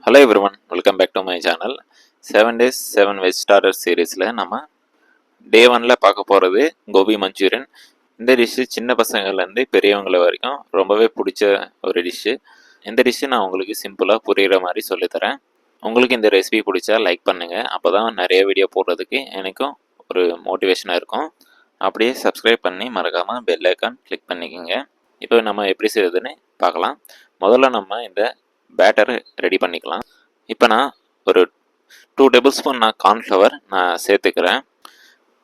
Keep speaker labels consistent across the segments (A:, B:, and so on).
A: Hello everyone, welcome back to my channel. 7 days 7 veg starter சீரீஸில் நம்ம டே 1ல் பார்க்க போகிறது கோபி மஞ்சூரியன். இந்த டிஷ்ஷு சின்ன பசங்கள்லேருந்து பெரியவங்கள வரைக்கும் ரொம்பவே பிடிச்ச ஒரு டிஷ்ஷு. இந்த டிஷ்ஷு நான் உங்களுக்கு சிம்பிளாக புரிகிற மாதிரி சொல்லித்தரேன். உங்களுக்கு இந்த ரெசிபி பிடிச்சா லைக் பண்ணுங்கள், அப்போ தான் நிறைய வீடியோ போடுறதுக்கு எனக்கும் ஒரு மோட்டிவேஷனாக இருக்கும். அப்படியே சப்ஸ்கிரைப் பண்ணி மறக்காமல் பெல் ஐக்கான் கிளிக் பண்ணிக்கோங்க. இப்போ நம்ம எப்படி செய்யுதுன்னு பார்க்கலாம். முதல்ல நம்ம இந்த பேட்டர் ரெடி பண்ணிக்கலாம். இப்போ நான் ஒரு 2 டேபிள் ஸ்பூன் கார்ன்ஃப்ளவர் சேர்த்துக்கிறேன்.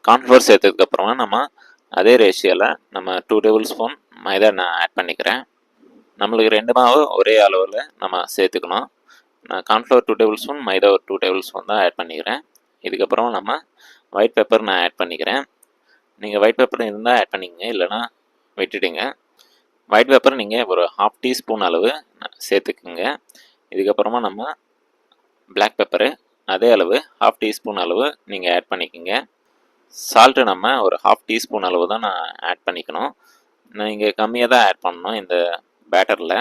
A: கார்ன்ஃப்ளவர் சேர்த்ததுக்கப்புறமா நம்ம அதே ரேஷியோவில் நம்ம 2 டேபிள் ஸ்பூன் மைதா நான் ஆட் பண்ணிக்கிறேன். நம்மளுக்கு 2 மாவு ஒரே அளவில் நம்ம சேர்த்துக்கணும். நான் கார்ன்ஃப்ளவர் 2 டேபிள் ஸ்பூன், மைதா ஒரு 2 டேபிள் ஸ்பூன் தான் ஆட் பண்ணிக்கிறேன். இதுக்கப்புறம் நம்ம ஒயிட் பெப்பர் நான் ஆட் பண்ணிக்கிறேன். நீங்கள் ஒயிட் பெப்பர் இருந்தால் ஆட் பண்ணிக்கங்க, இல்லைனா விட்டுடுங்க. ஒயிட் பெப்பர் நீங்கள் ஒரு 1/2 டீஸ்பூன் அளவு சேர்த்துக்குங்க. இதுக்கப்புறமா நம்ம பிளாக் பெப்பரு அதே அளவு 1/2 டீஸ்பூன் அளவு நீங்கள் ஆட் பண்ணிக்கோங்க. சால்ட்டு நம்ம ஒரு 1/2 டீஸ்பூன் அளவு தான் நான் ஆட் பண்ணிக்கணும். நீங்கள் கம்மியாக தான் ஆட் பண்ணணும் இந்த பேட்டரில்.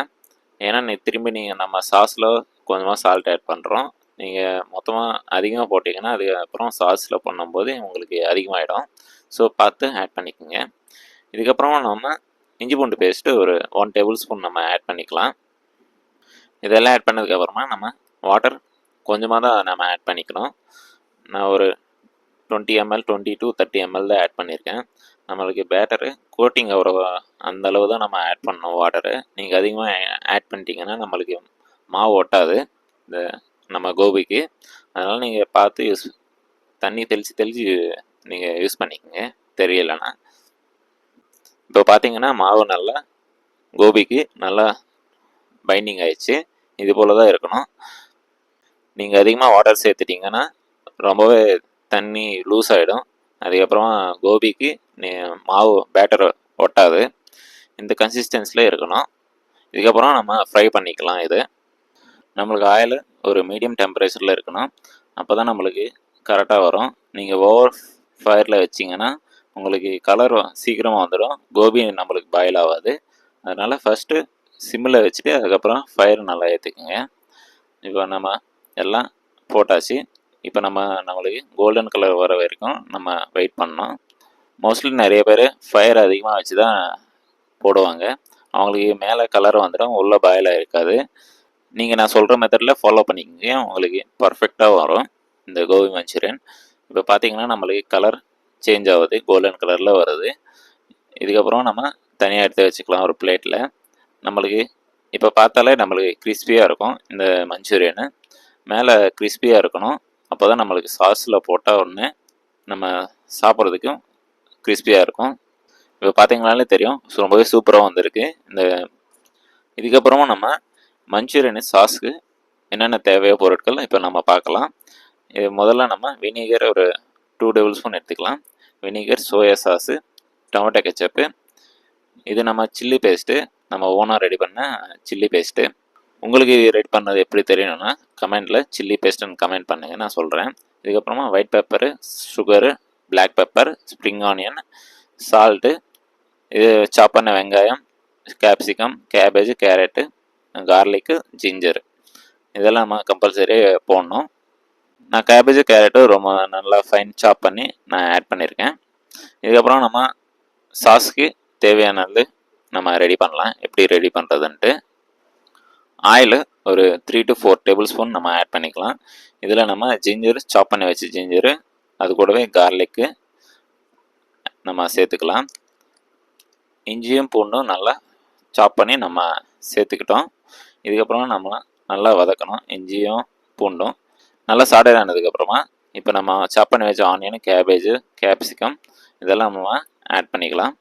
A: ஏன்னா திரும்பி நம்ம சாஸில் கொஞ்சமாக சால்ட் ஆட் பண்ணுறோம். நீங்கள் மொத்தமாக அதிகமாக போட்டிங்கன்னா அதுக்கப்புறம் சாஸில் பண்ணும்போது உங்களுக்கு அதிகமாகிடும். ஸோ பார்த்து ஆட் பண்ணிக்கோங்க. இதுக்கப்புறமா நம்ம இஞ்சி பூண்டு பேஸ்ட்டு ஒரு 1 டேபிள் ஸ்பூன் நம்ம ஆட் பண்ணிக்கலாம். இதெல்லாம் ஆட் பண்ணதுக்கப்புறமா நம்ம வாட்டர் கொஞ்சமாக தான் நம்ம ஆட் பண்ணிக்கணும். நான் ஒரு 20 ml 20 to 30 ml தான் ஆட் பண்ணியிருக்கேன். நம்மளுக்கு பேட்டரு கோட்டிங் அந்த அளவு தான் நம்ம ஆட் பண்ணணும் வாட்டரு. நீங்கள் அதிகமாக ஆட் பண்ணிட்டீங்கன்னா நம்மளுக்கு மாவு ஒட்டாது இந்த நம்ம கோபிக்கு. அதனால் நீங்கள் பார்த்து தண்ணி தெளித்து நீங்கள் யூஸ் பண்ணிக்கோங்க தெரியலைன்னா. இப்போ பார்த்தீங்கன்னா மாவு நல்லா கோபிக்கு நல்லா பைண்டிங் ஆயிடுச்சு. இது போல் தான் இருக்கணும். நீங்கள் அதிகமாக வாட்டர் சேர்த்துட்டிங்கன்னா ரொம்பவே தண்ணி லூஸ் ஆகிடும். அதுக்கப்புறமா கோபிக்கு மாவு பேட்டர் ஒட்டாது. இந்த கன்சிஸ்டன்சியில் இருக்கணும். இதுக்கப்புறம் நம்ம ஃப்ரை பண்ணிக்கலாம். இது நம்மளுக்கு ஆயில் ஒரு மீடியம் டெம்பரேச்சரில் இருக்கணும். அப்போ தான் நம்மளுக்கு கரெக்டாக வரும். நீங்கள் ஓவர் ஃபயரில் வச்சிங்கன்னா உங்களுக்கு கலர் சீக்கிரமாக வந்துடும், கோபி நம்மளுக்கு பாயில் ஆகாது. அதனால் ஃபஸ்ட்டு சிம்மில் வச்சுட்டு அதுக்கப்புறம் ஃபயர் நல்லா ஏற்றுக்குங்க. இப்போ நம்ம எல்லாம் போட்டாச்சு. இப்போ நம்மளுக்கு கோல்டன் கலர் வர வரைக்கும் நம்ம வெயிட் பண்ணோம். மோஸ்ட்லி நிறைய பேர் ஃபயர் அதிகமாக வச்சு தான் போடுவாங்க. அவங்களுக்கு மேலே கலர் வந்துடும், உள்ளே பாயிலாக இருக்காது. நீங்கள் நான் சொல்கிற மெத்தடில் ஃபாலோ பண்ணிக்கோங்க, உங்களுக்கு பர்ஃபெக்டாக வரும் இந்த கோபி மஞ்சூரியன். இப்போ பார்த்தீங்கன்னா நம்மளுக்கு கலர் சேஞ்ச் ஆகுது, கோல்டன் கலரில் வருது. இதுக்கப்புறம் நம்ம தனியாக எடுத்து வச்சுக்கலாம் ஒரு பிளேட்டில். நம்மளுக்கு இப்போ பார்த்தாலே நம்மளுக்கு கிறிஸ்பியாக இருக்கும் இந்த மஞ்சூரியனு. மேலே கிறிஸ்பியாக இருக்கணும், அப்போ தான் நம்மளுக்கு சாஸில் போட்டால் ஒன்று நம்ம சாப்பிட்றதுக்கும் கிறிஸ்பியாக இருக்கும். இப்போ பார்த்தீங்கனாலே தெரியும், ரொம்பவே சூப்பராக வந்திருக்கு. இதுக்கப்புறமா நம்ம மஞ்சூரியனு சாஸுக்கு என்னென்ன தேவையோ பொருட்கள் இப்போ நம்ம பார்க்கலாம். இது முதல்ல நம்ம வினிகர் ஒரு 2 டேபிள் ஸ்பூன் எடுத்துக்கலாம். Vinegar, soya sauce, tomato ketchup, இது நம்ம சில்லி பேஸ்ட்டு, நம்ம ஓனாக ரெடி பண்ண சில்லி பேஸ்ட்டு. உங்களுக்கு ரெடி பண்ணது எப்படி தெரியணும்னா கமெண்டில் சில்லி பேஸ்ட்டுன்னு கமெண்ட் பண்ணுங்கள், நான் சொல்கிறேன். இதுக்கப்புறமா white pepper, sugar, black pepper, spring onion, salt, இது சாப் பண்ண வெங்காயம், capsicum, cabbage, carrot, garlic, ginger, இதெல்லாம் நம்ம கம்பல்சரி போடணும். நான் கேபேஜ் கேரட்டு ரொம்ப நல்லா ஃபைன் சாப் பண்ணி நான் ஆட் பண்ணியிருக்கேன். இதுக்கப்புறம் நம்ம சாஸுக்கு தேவையானது நம்ம ரெடி பண்ணலாம். எப்படி ரெடி பண்ணுறதுன்ட்டு ஆயில் ஒரு 3 to 4 டேபிள் ஸ்பூன் நம்ம ஆட் பண்ணிக்கலாம். இதில் நம்ம ஜிஞ்சரு, சாப் பண்ணி வச்சு ஜிஞ்சரு, அது கூடவே கார்லிக்கு நம்ம சேர்த்துக்கலாம். இஞ்சியும் பூண்டும் நல்லா சாப் பண்ணி நம்ம சேர்த்துக்கிட்டோம். இதுக்கப்புறம் நம்ம நல்லா வதக்கணும். இஞ்சியும் பூண்டும் நல்லா சாட்டர் ஆனதுக்கப்புறமா இப்போ நம்ம சாப் பண்ணி வச்ச ஆனியன், கேபேஜு, கேப்சிகம் இதெல்லாம் நம்ம ஆட் பண்ணிக்கலாம்.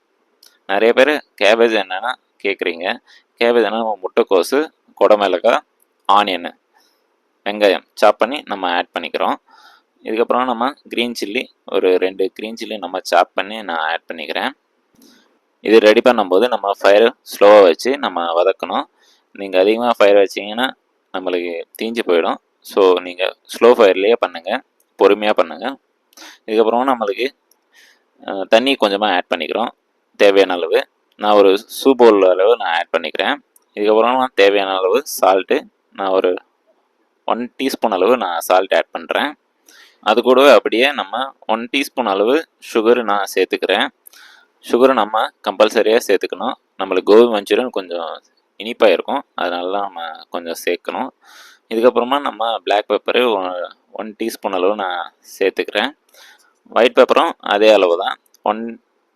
A: நிறைய பேர் கேபேஜ் என்னென்னா கேட்குறீங்க. கேபேஜ் என்ன, நம்ம முட்டைக்கோசு, குடமிளகாய், ஆனியனு, வெங்காயம் சாப் பண்ணி நம்ம ஆட் பண்ணிக்கிறோம். இதுக்கப்புறம் நம்ம க்ரீன் சில்லி ஒரு 2 க்ரீன் சில்லி நம்ம சாப் பண்ணி நான் ஆட் பண்ணிக்கிறேன். இது ரெடி பண்ணும்போது நம்ம ஃபயர் ஸ்லோவாக வச்சு நம்ம வதக்கணும். நீங்கள் அதிகமாக ஃபயர் வச்சிங்கன்னா நம்மளுக்கு தீஞ்சு போயிடும். ஸோ நீங்கள் ஸ்லோ ஃபயர்லேயே பண்ணுங்கள், பொறுமையாக பண்ணுங்கள். இதுக்கப்புறமா நம்மளுக்கு தண்ணி கொஞ்சமாக ஆட் பண்ணிக்கிறோம் தேவையான அளவு. நான் ஒரு சூப் பவுல் அளவு நான் ஆட் பண்ணிக்கிறேன். இதுக்கப்புறமா தேவையான அளவு சால்ட்டு நான் ஒரு 1 டீஸ்பூன் அளவு நான் சால்ட் ஆட் பண்ணுறேன். அது கூடவே அப்படியே நம்ம 1 டீஸ்பூன் அளவு சுகர் நான் சேர்த்துக்கிறேன். சுகரை நம்ம கம்பல்சரியாக சேர்த்துக்கணும். நம்மளுக்கு கோபி மஞ்சூரியன் கொஞ்சம் இனிப்பாக இருக்கும், அதனால தான் நம்ம கொஞ்சம் சேர்க்கணும். இதுக்கப்புறமா நம்ம பிளாக் பெப்பரு 1 டீஸ்பூன் அளவு நான் சேர்த்துக்கிறேன். ஒயிட் பெப்பரும் அதே அளவு தான், 1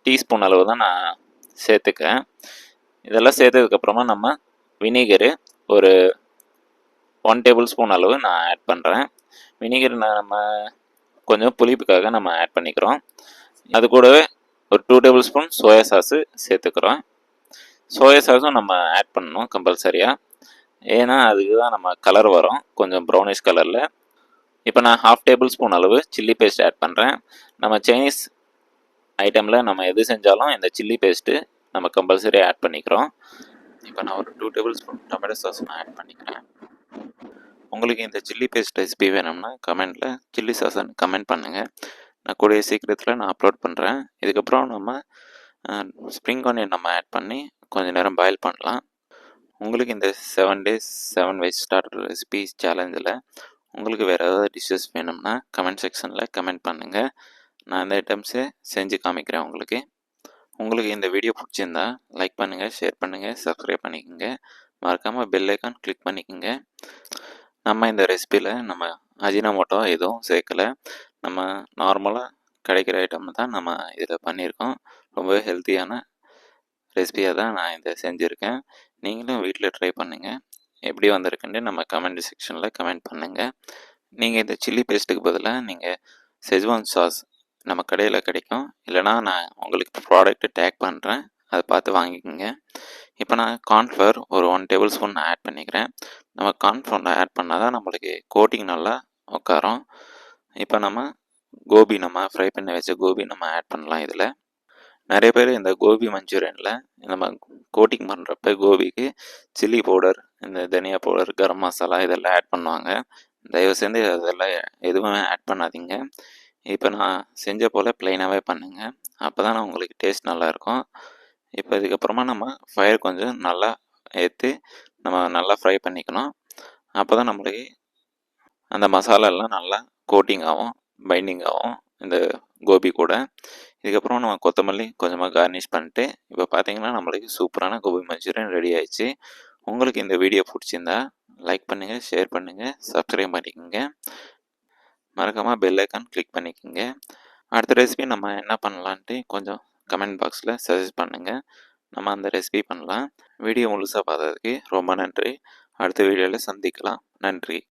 A: டீஸ்பூன் அளவு தான் நான் சேர்த்துக்கிறேன். இதெல்லாம் சேர்த்ததுக்கப்புறமா நம்ம வினிகரு ஒரு 1 டேபிள் ஸ்பூன் அளவு நான் ஆட் பண்ணுறேன். வினிகர் நம்ம கொஞ்சம் புளிப்புக்காக நம்ம ஆட் பண்ணிக்கிறோம். அது கூடவே ஒரு 2 டேபிள் ஸ்பூன் சோயா சாஸு சேர்த்துக்கிறோம். சோயா சாஸும் நம்ம ஆட் பண்ணணும் கம்பல்சரியாக, ஏன்னா அதுக்கு தான் நம்ம கலர் வரும் கொஞ்சம் ப்ரௌனிஷ் கலரில். இப்போ நான் 1/2 டேபிள் ஸ்பூன் அளவு சில்லி பேஸ்ட் ஆட் பண்ணுறேன். நம்ம சைனீஸ் ஐட்டமில் நம்ம எது செஞ்சாலும் இந்த சில்லி பேஸ்ட்டு நம்ம கம்பல்சரி ஆட் பண்ணிக்கிறோம். இப்போ நான் ஒரு 2 டேபிள் ஸ்பூன் டொமேட்டோ சாஸ் நான் ஆட் பண்ணிக்கிறேன். உங்களுக்கு இந்த சில்லி பேஸ்ட் ரெசிபி வேணும்னா கமெண்ட்டில் சில்லி சாஸ்ன்னு கமெண்ட் பண்ணுங்கள். நான் கூடிய சீக்கிரத்தில் நான் அப்லோட் பண்ணுறேன். இதுக்கப்புறம் நம்ம ஸ்ப்ரிங் ஆனியன் நம்ம ஆட் பண்ணி கொஞ்சம் நேரம் பாயில் பண்ணலாம். உங்களுக்கு இந்த 7 days 7 வெஜ் ஸ்டார்டர் ரெசிபி சேலஞ்சில் உங்களுக்கு வேறு ஏதாவது டிஷ்ஷஸ் வேணும்னா கமெண்ட் செக்ஷனில் கமெண்ட் பண்ணுங்கள். நான் இந்த ஐட்டம்ஸை செஞ்சு காமிக்கிறேன் உங்களுக்கு. உங்களுக்கு இந்த வீடியோ பிடிச்சிருந்தா லைக் பண்ணுங்கள், ஷேர் பண்ணுங்கள், சப்ஸ்கிரைப் பண்ணிக்கோங்க. மறக்காமல் பெல் ஐக்கான் கிளிக் பண்ணிக்கோங்க. நம்ம இந்த ரெசிபியில் நம்ம அஜினோமோட்டோ எதுவும் சேர்க்கலை. நம்ம நார்மலாக கிடைக்கிற ஐட்டம் தான் நம்ம இதில் பண்ணியிருக்கோம். ரொம்பவே ஹெல்த்தியான ரெசிபியாக தான் நான் இதை செஞ்சுருக்கேன். நீங்களும் வீட்டில் ட்ரை பண்ணுங்கள். எப்படி வந்திருக்குன்னு நம்ம கமெண்ட் செக்ஷனில் கமெண்ட் பண்ணுங்கள். நீங்கள் இந்த சில்லி பேஸ்ட்டுக்கு பதிலாக நீங்கள் செஜ்வான் சாஸ் நம்ம கடையில் கிடைக்கும், இல்லைனா நான் உங்களுக்கு ப்ராடக்ட்டு டேக் பண்ணுறேன், அதை பார்த்து வாங்கிக்கோங்க. இப்போ நான் கார்ன்ஃப்ளவர் ஒரு 1 டேபிள் ஸ்பூன் நான் ஆட் பண்ணிக்கிறேன். நம்ம கார்ன்ஃப்ளவர் ஆட் பண்ணால் தான் நம்மளுக்கு கோட்டிங் நல்லா உட்காரும். இப்போ நம்ம கோபி நம்ம ஃப்ரை பண்ணி வச்ச கோபி நம்ம ஆட் பண்ணலாம். இதில் நிறைய பேர் இந்த கோபி மஞ்சூரியனில் நம்ம கோட்டிங் பண்ணுறப்ப கோபிக்கு சில்லி பவுடர், இந்த தனியா பவுடர், கரம் மசாலா இதெல்லாம் ஆட் பண்ணுவாங்க. தயவு செஞ்சு அதெல்லாம் எதுவுமே ஆட் பண்ணாதீங்க. இப்போ நான் செஞ்ச போல் ப்ளைனாகவே பண்ணுங்கள், அப்போ தான் உங்களுக்கு டேஸ்ட் நல்லாயிருக்கும். இப்போ இதுக்கப்புறமா நம்ம ஃபயர் கொஞ்சம் நல்லா ஏற்றி நம்ம நல்லா ஃப்ரை பண்ணிக்கணும். அப்போ தான் நம்மளுக்கு அந்த மசாலாலாம் நல்லா கோட்டிங் ஆகும், பைண்டிங் ஆகும் இந்த கோபி கூட. இதுக்கப்புறம் நம்ம கொத்தமல்லி கொஞ்சமாக கார்னிஷ் பண்ணிட்டு இப்போ பார்த்தீங்கன்னா நம்மளுக்கு சூப்பரான கோபி மஞ்சூரியன் ரெடி ஆயிடுச்சு. உங்களுக்கு இந்த வீடியோ பிடிச்சிருந்தா லைக் பண்ணுங்கள், ஷேர் பண்ணுங்கள், சப்ஸ்கிரைப் பண்ணிக்கோங்க. மறக்காமல் பெல் ஐக்கான் கிளிக் பண்ணிக்கோங்க. அடுத்த ரெசிபி நம்ம என்ன பண்ணலான்ட்டு கொஞ்சம் கமெண்ட் பாக்ஸில் சஜஸ்ட் பண்ணுங்கள். நம்ம அந்த ரெசிபி பண்ணலாம். வீடியோ முழுசாக பார்த்ததுக்கு ரொம்ப நன்றி. அடுத்த வீடியோவில் சந்திக்கலாம். நன்றி.